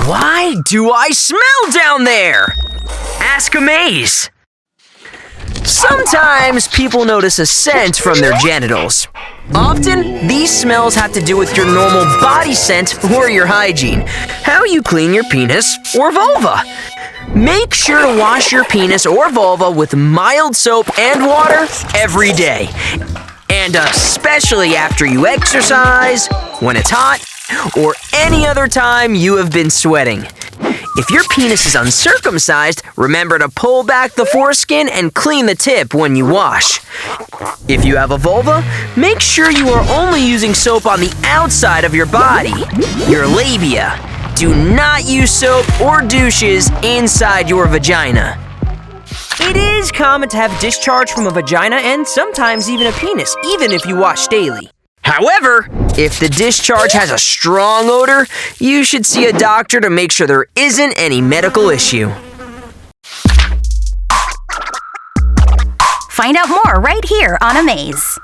Why do I smell down there? Ask Amaze. Sometimes people notice a scent from their genitals. Often, these smells have to do with your normal body scent or your hygiene, how you clean your penis or vulva. Make sure to wash your penis or vulva with mild soap and water every day. And especially after you exercise, when it's hot, or any other time you have been sweating. If your penis is uncircumcised, remember to pull back the foreskin and clean the tip when you wash. If you have a vulva, make sure you are only using soap on the outside of your body, your labia. Do not use soap or douches inside your vagina. It is common to have discharge from a vagina and sometimes even a penis, even if you wash daily. However, if the discharge has a strong odor, you should see a doctor to make sure there isn't any medical issue. Find out more right here on Amaze.